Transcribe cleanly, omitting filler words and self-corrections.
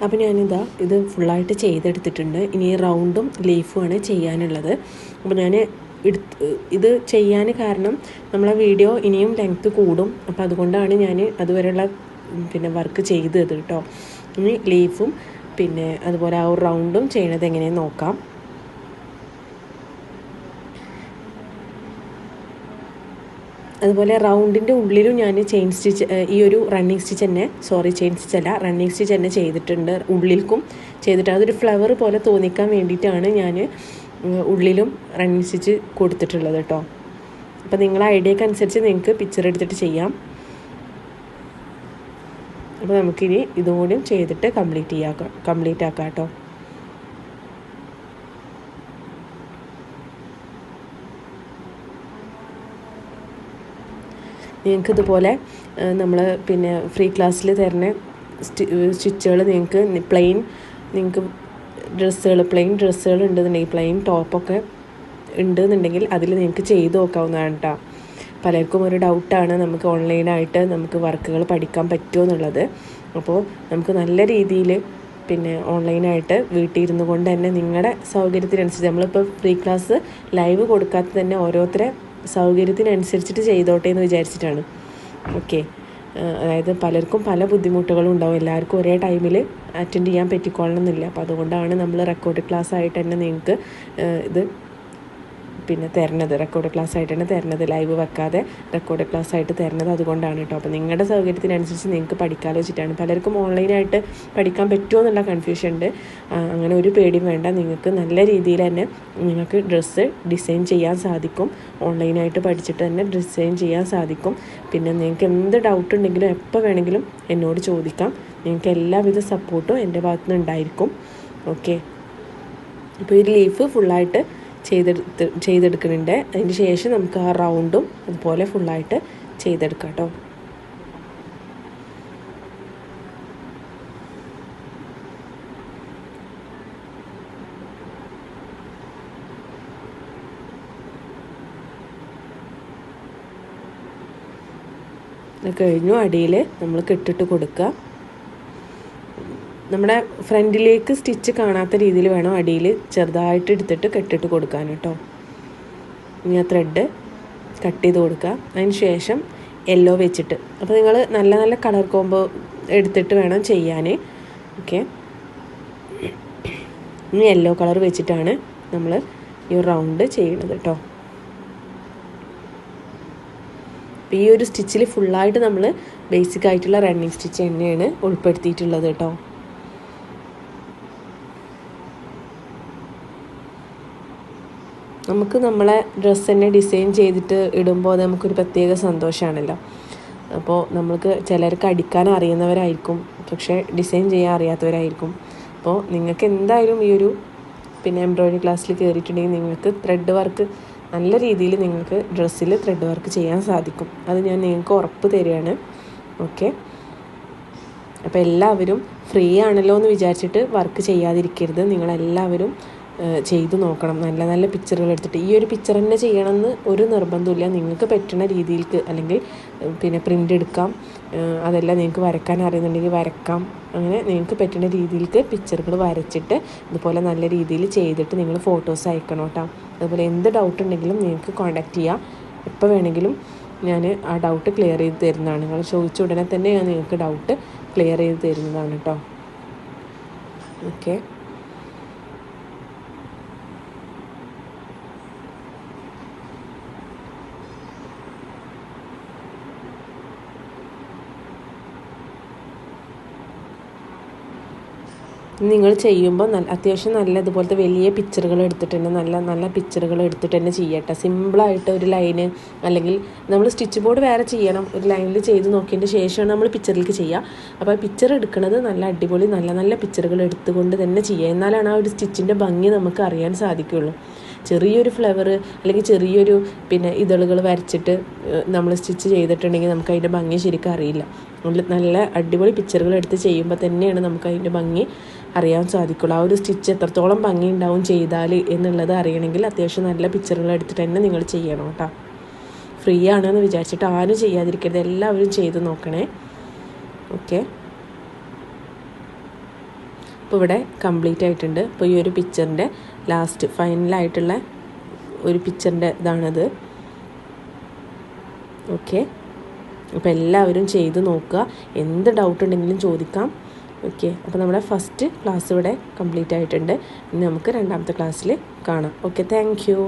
അപ്പോൾ ഞാനിതാ ഇത് ഫുള്ളായിട്ട് ചെയ്തെടുത്തിട്ടുണ്ട്. ഇനി റൗണ്ടും ലീഫുമാണ് ചെയ്യാനുള്ളത്. അപ്പോൾ ഞാൻ ഇത് ചെയ്യാൻ കാരണം നമ്മളെ വീഡിയോ ഇനിയും ലെങ്ത്ത് കൂടും. അപ്പോൾ അതുകൊണ്ടാണ് ഞാൻ അതുവരെയുള്ള വർക്ക് ചെയ്തത് കേട്ടോ. ഇനി ലീഫും അതുപോലെ ആ ഒരു റൗണ്ടും ചെയ്യണത് എങ്ങനെയെന്ന് നോക്കാം. അതുപോലെ റൗണ്ടിൻ്റെ ഉള്ളിലും ഞാൻ ചെയിൻ സ്റ്റിച്ച്, ഈ ഒരു റണ്ണിങ് സ്റ്റിച്ച് തന്നെ, ചെയിൻ സ്റ്റിച്ച് അല്ല, റണ്ണിങ് സ്റ്റിച്ച് തന്നെ ചെയ്തിട്ടുണ്ട്. ഉള്ളിൽക്കും ചെയ്തിട്ട് അതൊരു ഫ്ലവർ പോലെ തോന്നിക്കാൻ വേണ്ടിയിട്ടാണ് ഞാൻ ഉള്ളിലും റണ്ണിങ് സ്റ്റിച്ച് കൊടുത്തിട്ടുള്ളത് കേട്ടോ. അപ്പോൾ നിങ്ങളെ ഐഡിയക്ക് അനുസരിച്ച് നിങ്ങൾക്ക് പിക്ചർ എടുത്തിട്ട് ചെയ്യാം. അപ്പോൾ നമുക്കിനി ഇതുകൂടി ചെയ്തിട്ട് കംപ്ലീറ്റ് ആക്കാം കേട്ടോ. നിങ്ങൾക്കിതുപോലെ നമ്മൾ ഫ്രീ ക്ലാസ്സിൽ തരുന്ന സ്റ്റിച്ചുകൾ നിങ്ങൾക്ക് നിങ്ങൾക്ക് പ്ലെയിൻ ഡ്രസ്സുകൾ ഉണ്ടെന്നുണ്ടെങ്കിൽ, പ്ലെയിൻ ടോപ്പൊക്കെ ഉണ്ടെന്നുണ്ടെങ്കിൽ അതിൽ നിങ്ങൾക്ക് ചെയ്ത് നോക്കാവുന്നതാണ് കേട്ടോ. പലർക്കും ഒരു ഡൗട്ടാണ് നമുക്ക് ഓൺലൈനായിട്ട് നമുക്ക് വർക്കുകൾ പഠിക്കാൻ പറ്റുമോ എന്നുള്ളത്. അപ്പോൾ നമുക്ക് നല്ല രീതിയിൽ ഓൺലൈനായിട്ട് വീട്ടിൽ ഇരുന്നു കൊണ്ട് തന്നെ നിങ്ങളുടെ സൗകര്യത്തിനനുസരിച്ച്, നമ്മളിപ്പോൾ ഫ്രീ ക്ലാസ് ലൈവ് കൊടുക്കാത്ത തന്നെ ഓരോരുത്തരെ സൗകര്യത്തിനനുസരിച്ചിട്ട് ചെയ്തോട്ടെ എന്ന് വിചാരിച്ചിട്ടാണ്. ഓക്കെ, അതായത് പലർക്കും പല ബുദ്ധിമുട്ടുകളും ഉണ്ടാവും. എല്ലാവർക്കും ഒരേ ടൈമിൽ അറ്റൻഡ് ചെയ്യാൻ പറ്റിക്കൊള്ളണമെന്നില്ല. അപ്പോൾ അതുകൊണ്ടാണ് നമ്മൾ റെക്കോർഡ് ക്ലാസ് ആയിട്ട് തന്നെ നിങ്ങൾക്ക് ഇത് റെക്കോർഡ് ക്ലാസ് ആയിട്ട് തന്നെ തരുന്നത്, ലൈവ് വെക്കാതെ റെക്കോർഡ് ക്ലാസ് ആയിട്ട് തരുന്നത് അതുകൊണ്ടാണ് കേട്ടോ. അപ്പോൾ നിങ്ങളുടെ സൗകര്യത്തിനനുസരിച്ച് നിങ്ങൾക്ക് പഠിക്കാമല്ലോ വെച്ചിട്ടാണ്. പലർക്കും ഓൺലൈനായിട്ട് പഠിക്കാൻ പറ്റുമോ എന്നുള്ള കൺഫ്യൂഷൻ ഉണ്ട്. അങ്ങനെ ഒരു പേടിയും വേണ്ട. നിങ്ങൾക്ക് നല്ല രീതിയിൽ തന്നെ നിങ്ങൾക്ക് ഡ്രസ്സ് ഡിസൈൻ ചെയ്യാൻ സാധിക്കും. ഓൺലൈനായിട്ട് പഠിച്ചിട്ട് തന്നെ ഡിസൈൻ ചെയ്യാൻ സാധിക്കും. നിങ്ങൾക്ക് എന്ത് ഡൗട്ട് ഉണ്ടെങ്കിലും എപ്പോൾ വേണമെങ്കിലും എന്നോട് ചോദിക്കാം. നിങ്ങൾക്ക് എല്ലാവിധ സപ്പോർട്ടും എൻ്റെ ഭാഗത്തുനിന്ന് ഉണ്ടായിരിക്കും. ഓക്കെ, ഇപ്പോൾ ഈ ലീഫ് ഫുള്ളായിട്ട് ചെയ്തെടുക്കുന്നുണ്ട്. അതിന് ശേഷം നമുക്ക് ആ റൗണ്ടും അതുപോലെ ഫുള്ളായിട്ട് ചെയ്തെടുക്കാം കേട്ടോ. ഇത് കഴിഞ്ഞു അടിയിൽ നമ്മൾ കെട്ടിട്ട് കൊടുക്കുക. നമ്മുടെ ഫ്രണ്ടിലേക്ക് സ്റ്റിച്ച് കാണാത്ത രീതിയിൽ വേണം അടിയിൽ ചെറുതായിട്ട് എടുത്തിട്ട് കെട്ടിട്ട് കൊടുക്കാൻ കേട്ടോ. ഇനി ആ ത്രെഡ് കട്ട് ചെയ്ത് കൊടുക്കുക. അതിന് ശേഷം യെല്ലോ വെച്ചിട്ട്, അപ്പോൾ നിങ്ങൾ നല്ല നല്ല കളർ കോംബോ എടുത്തിട്ട് വേണം ചെയ്യാൻ. ഓക്കെ, ഇനി യെല്ലോ കളർ വെച്ചിട്ടാണ് നമ്മൾ ഈ റൗണ്ട് ചെയ്യണത് കേട്ടോ. അപ്പോൾ ഈ ഒരു സ്റ്റിച്ചിൽ ഫുള്ളായിട്ട് നമ്മൾ ബേസിക് ആയിട്ടുള്ള റണ്ണിങ് സ്റ്റിച്ച് തന്നെയാണ് ഉൾപ്പെടുത്തിയിട്ടുള്ളത് കേട്ടോ. നമുക്ക് നമ്മളെ ഡ്രസ്സ് തന്നെ ഡിസൈൻ ചെയ്തിട്ട് ഇടുമ്പോൾ അത് നമുക്കൊരു പ്രത്യേക സന്തോഷമാണല്ലോ. അപ്പോൾ നമുക്ക് ചിലർക്ക് അടിക്കാൻ അറിയുന്നവരായിരിക്കും, പക്ഷേ ഡിസൈൻ ചെയ്യാൻ അറിയാത്തവരായിരിക്കും. അപ്പോൾ നിങ്ങൾക്ക് എന്തായാലും ഈ ഒരു എംബ്രോയിഡറി ക്ലാസ്സിൽ കയറിയിട്ടുണ്ടെങ്കിൽ നിങ്ങൾക്ക് ത്രെഡ് വർക്ക് നല്ല രീതിയിൽ നിങ്ങൾക്ക് ഡ്രസ്സിൽ ത്രെഡ് വർക്ക് ചെയ്യാൻ സാധിക്കും. അത് ഞാൻ നിങ്ങൾക്ക് ഉറപ്പ് തരികയാണ്. ഓക്കെ, അപ്പോൾ എല്ലാവരും ഫ്രീ ആണല്ലോ എന്ന് വിചാരിച്ചിട്ട് വർക്ക് ചെയ്യാതിരിക്കരുത്. നിങ്ങളെല്ലാവരും ചെയ്തു നോക്കണം. നല്ല നല്ല പിക്ചറുകൾ എടുത്തിട്ട് ഈ ഒരു പിക്ചർ തന്നെ ചെയ്യണമെന്ന് ഒരു നിർബന്ധമില്ല. നിങ്ങൾക്ക് പറ്റുന്ന രീതിയിലേക്ക്, അല്ലെങ്കിൽ പ്രിൻ്റ് എടുക്കാം, അതെല്ലാം നിങ്ങൾക്ക് വരക്കാൻ അറിയുന്നുണ്ടെങ്കിൽ വരക്കാം. അങ്ങനെ നിങ്ങൾക്ക് പറ്റുന്ന രീതിയിലേക്ക് പിക്ചറുകൾ വരച്ചിട്ട് ഇതുപോലെ നല്ല രീതിയിൽ ചെയ്തിട്ട് നിങ്ങൾ ഫോട്ടോസ് അയക്കണം കേട്ടോ. അതുപോലെ എന്ത് ഡൗട്ട് ഉണ്ടെങ്കിലും നിങ്ങൾക്ക് കോൺടാക്റ്റ് ചെയ്യാം. എപ്പോൾ വേണമെങ്കിലും ഞാൻ ആ ഡൗട്ട് ക്ലിയർ ചെയ്ത് തരുന്നതാണ്. നിങ്ങൾ ചോദിച്ച ഉടനെ തന്നെ ഞാൻ നിങ്ങൾക്ക് ഡൗട്ട് ക്ലിയർ ചെയ്ത് തരുന്നതാണ് കേട്ടോ. ഓക്കെ, നിങ്ങൾ ചെയ്യുമ്പോൾ അത്യാവശ്യം നല്ല ഇതുപോലത്തെ വലിയ പിക്ചറുകൾ എടുത്തിട്ട് തന്നെ നല്ല നല്ല പിക്ചറുകൾ എടുത്തിട്ട് തന്നെ ചെയ്യട്ടെ. സിമ്പിളായിട്ട് ഒരു ലൈന്, അല്ലെങ്കിൽ നമ്മൾ സ്റ്റിച്ച് ബോർഡ് വേറെ ചെയ്യണം, ഒരു ലൈനിൽ ചെയ്ത് നോക്കിയതിൻ്റെ ശേഷമാണ് നമ്മൾ പിക്ചറിലേക്ക് ചെയ്യുക. അപ്പോൾ പിക്ചർ എടുക്കുന്നത് നല്ല അടിപൊളി നല്ല നല്ല പിക്ചറുകൾ എടുത്തുകൊണ്ട് തന്നെ ചെയ്യുക. എന്നാലാണ് ആ ഒരു സ്റ്റിച്ചിൻ്റെ ഭംഗി നമുക്ക് അറിയാൻ സാധിക്കുകയുള്ളൂ. ചെറിയൊരു ഫ്ലവർ അല്ലെങ്കിൽ ചെറിയൊരു ഇതളുകൾ വരച്ചിട്ട് നമ്മൾ സ്റ്റിച്ച് ചെയ്തിട്ടുണ്ടെങ്കിൽ നമുക്ക് അതിൻ്റെ ഭംഗി ശരിക്കും അറിയില്ല. നല്ല അടിപൊളി പിക്ചറുകൾ എടുത്ത് ചെയ്യുമ്പോൾ തന്നെയാണ് നമുക്ക് അതിൻ്റെ ഭംഗി അറിയാൻ സാധിക്കുള്ളൂ. ആ ഒരു സ്റ്റിച്ച് എത്രത്തോളം ഭംഗി ഉണ്ടാവും ചെയ്താൽ എന്നുള്ളത് അറിയണമെങ്കിൽ അത്യാവശ്യം നല്ല പിക്ചറുകൾ എടുത്തിട്ട് തന്നെ നിങ്ങൾ ചെയ്യണം കേട്ടോ. ഫ്രീ ആണെന്ന് വിചാരിച്ചിട്ട് ആരും ചെയ്യാതിരിക്കരുത്, എല്ലാവരും ചെയ്ത് നോക്കണേ. ഓക്കെ, അപ്പോൾ ഇവിടെ കംപ്ലീറ്റ് ആയിട്ടുണ്ട്. അപ്പോൾ ഈ ഒരു പിക്ചറിൻ്റെ ലാസ്റ്റ് ഫൈനലായിട്ടുള്ള ഒരു പിക്ചറിൻ്റെ ഇതാണത്. ഓക്കെ, അപ്പോൾ എല്ലാവരും ചെയ്ത് നോക്കുക. എന്ത് ഡൗട്ട് ഉണ്ടെങ്കിലും ചോദിക്കാം. ഓക്കെ, അപ്പോൾ നമ്മുടെ ഫസ്റ്റ് ക്ലാസ് ഇവിടെ കംപ്ലീറ്റ് ആയിട്ടുണ്ട്. ഇനി നമുക്ക് രണ്ടാമത്തെ ക്ലാസ്സിൽ കാണാം. Okay, thank you.